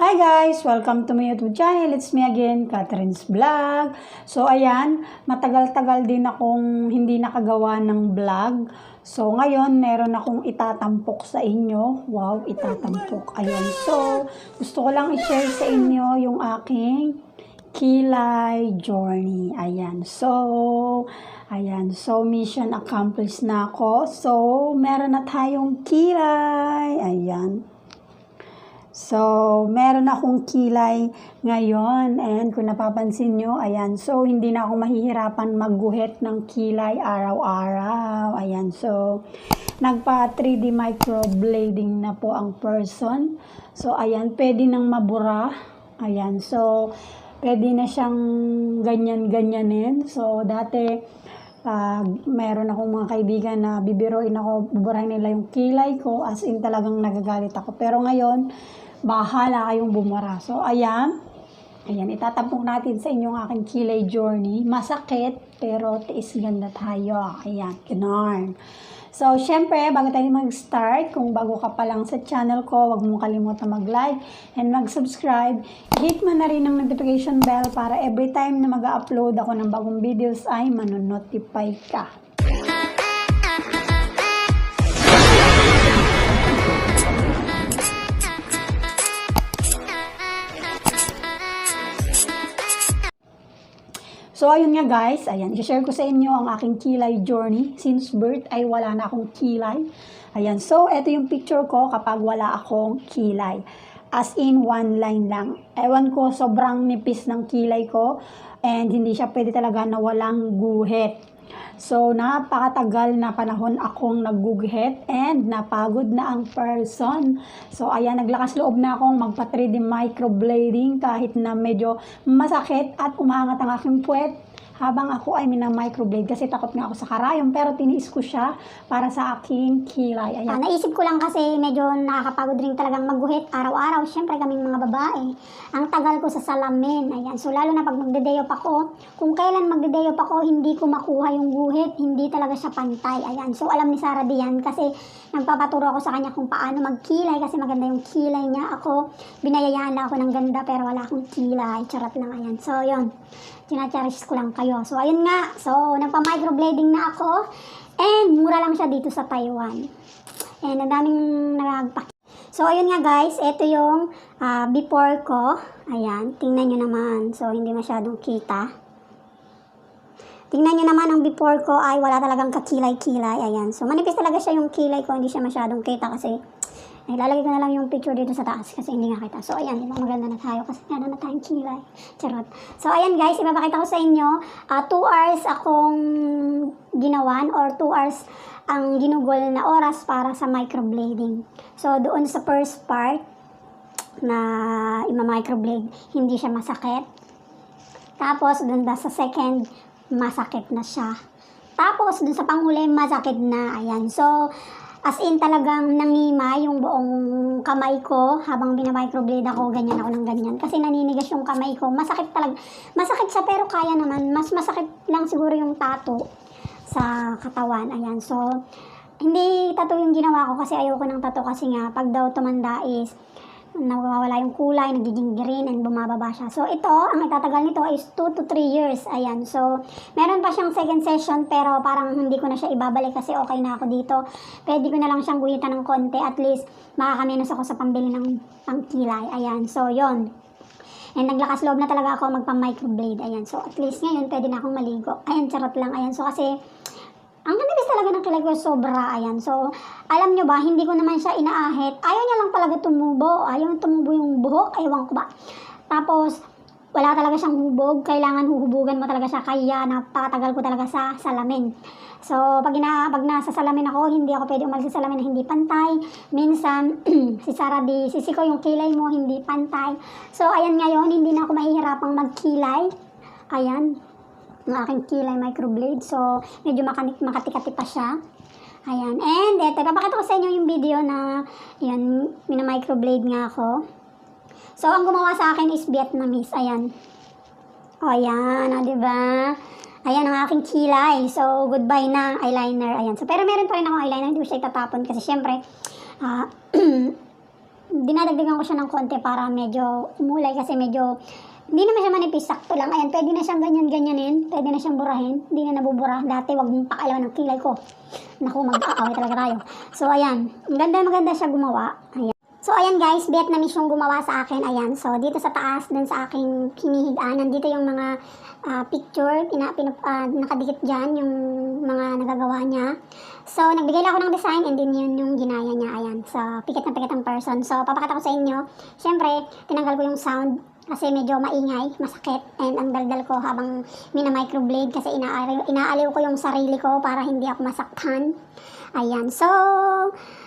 Hi guys! Welcome to my YouTube channel. It's me again, Catherine's Vlog. So ayan, matagal-tagal din akong hindi nakagawa ng vlog. So ngayon, meron akong itatampok sa inyo. Wow, itatampok. Ayan. So, gusto ko lang i-share sa inyo yung aking kilay journey. Ayan. So, mission accomplished na ako. So, meron na tayong kilay. Ayan. So, meron akong kilay ngayon and kung napapansin nyo, ayan. So, hindi na ako mahihirapan magguhit ng kilay araw-araw. Ayan. So, nagpa 3D microblading na po ang person. So, ayan. Pwede nang mabura. Ayan. So, pwede na siyang ganyan-ganyanin. So, dati, meron akong mga kaibigan na bibiroin ako, buburahin nila yung kilay ko, as in talagang nagagalit ako. Pero ngayon, bahala kayong bumura. So, ayan, itatampok natin sa inyong aking kilay journey. Masakit, pero tiis ganda tayo. Ayan, ganun. So, syempre, bago tayo mag-start, kung bago ka pa lang sa channel ko, huwag mong kalimutan mag-like and mag-subscribe. Hit mo na rin ang notification bell para every time na mag-upload ako ng bagong videos ay manonotify ka. So, ayun nga guys, ayan, i-share ko sa inyo ang aking kilay journey. Since birth ay wala na akong kilay. Ayan, so, ito yung picture ko kapag wala akong kilay. As in, one line lang. Ewan ko, sobrang nipis ng kilay ko and hindi siya pwede talaga na walang guhit. So, napakatagal na panahon akong nagguguhit and napagod na ang person. So, ayan, naglakas loob na akong magpa 3D microblading kahit na medyo masakit at umaangat ang aking puwet habang ako ay mina-microblade kasi takot nga ako sa karayom pero tiniis ko siya para sa aking kilay. Ayan. Naisip ko lang kasi medyo nakakapagod rin talagang magguhit araw-araw. Siyempre kaming mga babae. Ang tagal ko sa salamin. Ayan. So lalo na pag magde-day off ako, kung kailan magde-day off ako, hindi ko makuha yung guhit. Hindi talaga siya pantay. Ayan. So alam ni Sarah diyan kasi nagpapaturo ako sa kanya kung paano magkilay kasi maganda yung kilay niya. Ako, binayayaan lang ako ng ganda pero wala akong kilay. Charot lang. Ayan. So yun. Tinacharis ko lang kayo. So, ayun nga. So, nagpa-microblading na ako. And, mura lang siya dito sa Taiwan. And, ang daming nagpakita. So, ayun nga guys. Ito yung before ko. Ayan. Tingnan nyo naman. So, hindi masyadong kita. Tingnan nyo naman ang before ko ay wala talagang kakilay-kilay. Ayan. So, manipis talaga siya yung kilay ko. Hindi siya masyadong kita kasi lalagay ko na lang yung picture dito sa taas kasi hindi nga kita. So, ayan, diba maganda na tayo kasi meron na tayong kilay. Charot. So, ayan guys, ipapakita ko sa inyo. 2 hours akong ginawan or 2 hours ang ginugol na oras para sa microblading. So, doon sa first part na ima-microblade, hindi siya masakit. Tapos, doon sa second, masakit na siya. Tapos, doon sa panghuli, masakit na. Ayan. So, as in talagang nangima yung buong kamay ko habang binamicroblade ako, ganyan ako ng ganyan. Kasi naninigas yung kamay ko. Masakit talaga. Masakit siya pero kaya naman. Mas masakit lang siguro yung tattoo sa katawan. Ayan. So, hindi tattoo yung ginawa ko kasi ayoko ng tattoo kasi nga pag daw tumanda is nawawala yung kulay, nagiging green and bumababa siya. So, ito, ang itatagal nito is 2 to 3 years. Ayan. So, meron pa siyang second session pero parang hindi ko na siya ibabalik kasi okay na ako dito. Pwede ko na lang siyang guhitan ng konti. At least, makakaminos ako sa pambili ng pangkilay. Ayan. So, yon. And naglakas loob na talaga ako magpa-microblade. Ayan. So, at least ngayon, pwede na akong maligo. Ayan, charot lang. Ayan. So, kasi ang nabis talaga ng kilay ko, sobra. Ayan. So, alam nyo ba, hindi ko naman siya inaahit. Ayaw niya lang talaga tumubo. Ayaw tumubo yung buhok. Ayaw ko ba. Tapos, wala talaga siyang hubog. Kailangan huhubugan mo talaga siya. Kaya napakatagal ko talaga sa salamin. So, pag nasa salamin ako, hindi ako pwede umalis sa salamin na hindi pantay. Minsan, si Sarah sisi ko yung kilay mo, hindi pantay. So, ayan ngayon, hindi na ako mahihirapang magkilay. Ayan. Ang aking kilay microblade. So, medyo makatikati pa siya. Ayan. And, eto, papakita ko sa inyo yung video na, yan, mina-microblade nga ako. So, ang gumawa sa akin is Vietnamese. Ayan. O, ayan. O, diba? Ayan ang aking kilay. So, goodbye na eyeliner. Ayan. So, pero meron pa rin akong eyeliner. Hindi ko siya itatapon kasi, syempre, dinadagdagan ko siya ng konti para medyo umulay kasi medyo hindi naman siya manipis, sakto lang. Ayan, pwede na siyang ganyan-ganyanin, pwede na siyang burahin, hindi na nabubura. Dati, wag mong pakialaman ng kilay ko. Naku, mag-aaway talaga tayo. So, ayan, maganda siya gumawa. Ayan. So, ayan guys, Vietnamese yung gumawa sa akin. Ayan, so dito sa taas, dun sa aking hinihigaan, nandito yung mga picture, nakadikit dyan, yung mga nagagawa niya. So, nagbigay lang ako ng design and then yun yung ginaya niya. Ayan, so, pikit na pikit ang person. So, papakita ko sa inyo. Siyempre, tinanggal ko yung sound kasi medyo maingay, masakit, and ang daldal ko habang mina-microblade kasi inaaliw ko yung sarili ko para hindi ako masaktan. Ayan, so,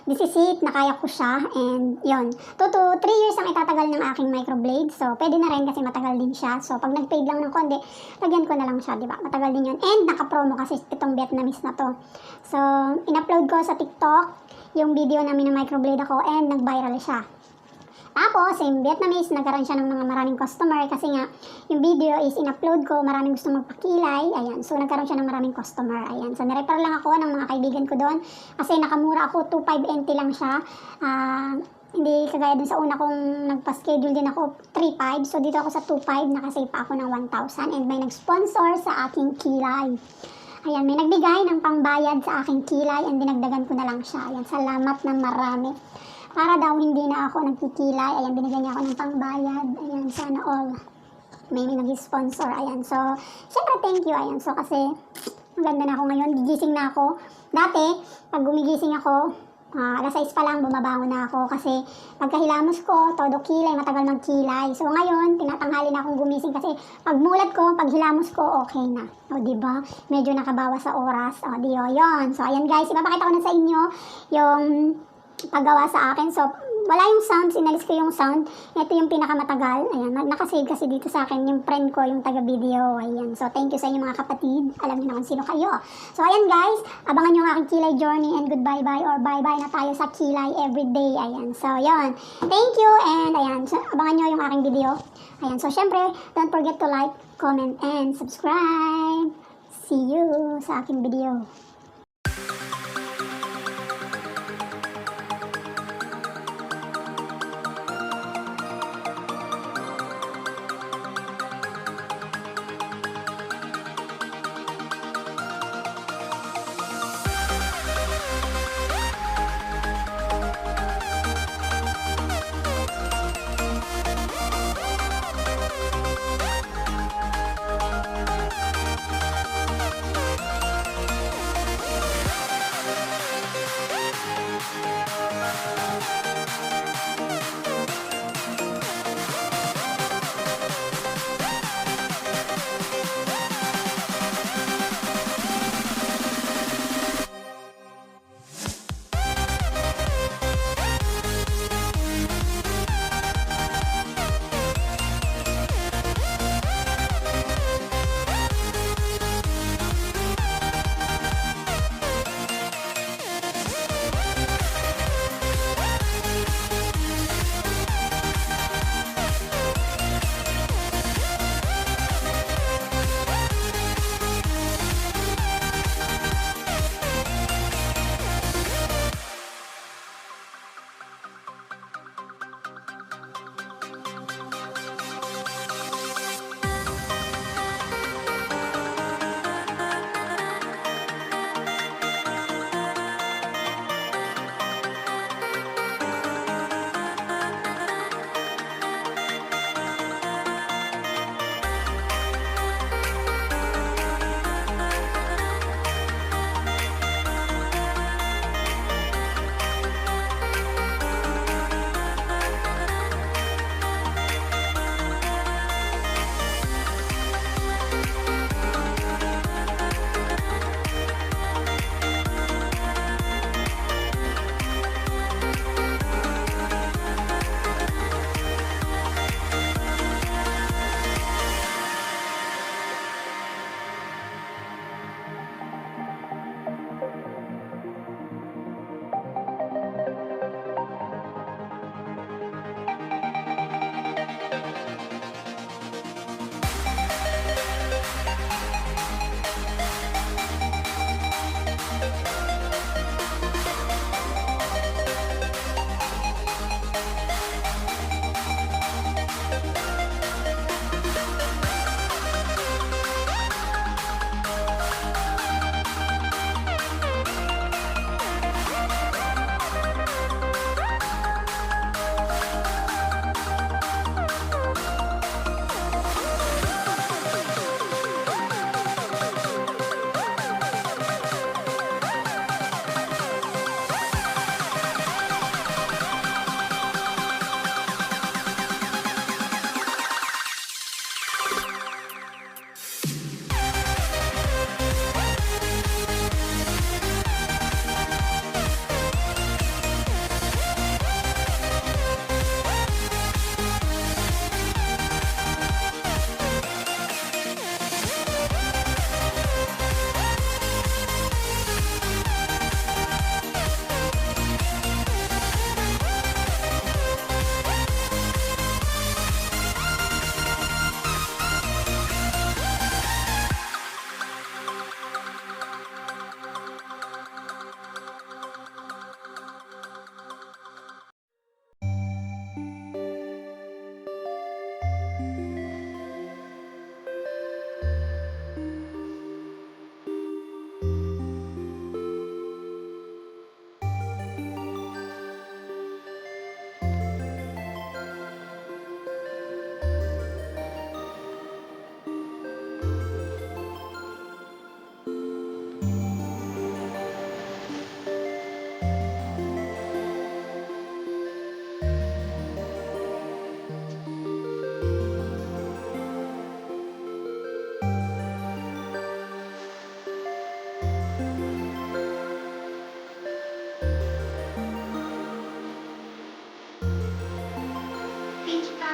this is it, nakaya ko siya, and yun, 2 to 3 years ang itatagal ng aking microblade, so, pwede na rin kasi matagal din siya, so, pag nag-fade lang ng konti, lagyan ko na lang siya, diba, matagal din yun, and naka-promo kasi itong Vietnamese na to, so, in-upload ko sa TikTok, yung video namin na microblade ako, and nag-viral siya. Tapos, yung Vietnamese, nagkaroon siya ng mga maraming customer kasi nga, yung video is in-upload ko, maraming gusto magpakilay, ayan, so nagkaroon siya ng maraming customer, ayan, so nirefer lang ako ng mga kaibigan ko doon, kasi nakamura ako, 2.5 NT lang siya, hindi kagaya dun sa una kong nagpa-schedule din ako, 3.5, so dito ako sa 2.5, nakasave pa ako ng 1,000, and may nag-sponsor sa aking kilay. Ayan, may nagbigay ng pangbayad sa aking kilay, and dinagdagan ko na lang siya, ayan, salamat ng marami. Para daw hindi na ako nagkikilay, ayan, binigyan niya ako ng pangbayad, ayan, sana all. May nag-sponsor, ayan, so, syempre thank you, ayan, so kasi, maganda na ako ngayon, gigising na ako. Dati, pag gumigising ako, alas 6 pa lang, bumabangon na ako, kasi, pagkahilamos ko, todo kilay, matagal magkilay. So, ngayon, tinatanghali na akong gumising, kasi, pag mulat ko, pag hilamos ko, okay na. O, diba? Medyo nakabawas sa oras, o, yun. So, ayan guys, ipapakita ko na sa inyo, yung paggawa sa akin. So, wala yung sound, inalis ko yung sound. Ito yung pinakamatagal. Ayan, nakasave kasi dito sa akin yung friend ko, yung taga-video. Ayan, so thank you sa inyo mga kapatid. Alam niyo naman sino kayo. So, ayan guys, abangan nyo ang aking kilay journey and goodbye-bye or bye-bye na tayo sa kilay everyday. Ayan, so yun. Thank you and ayan, so, abangan nyo yung aking video. Ayan, so syempre, don't forget to like, comment, and subscribe. See you sa aking video.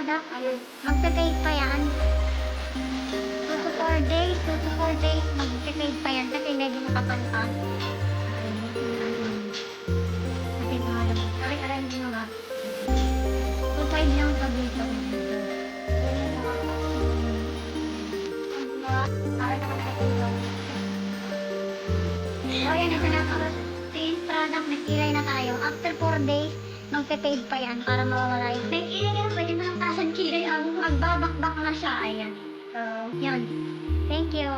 product. Ayun. Magpe-paid pa yan. 2 to 4 days. 2 to 4 days. Magpe-paid pa yan kasi medyo nakapanta. Kasi mahal. Aray, hindi mo ba? 2.5 lang sa dito. So, ayan, ito na ako. Same product, nag-kilay na tayo. After 4 days, magpe-paid pa yan para mawawala yun. Nag-kilay na, pwede mo lang tasan kilay. Magbabakbak na siya, ayan. So, yun. Thank you.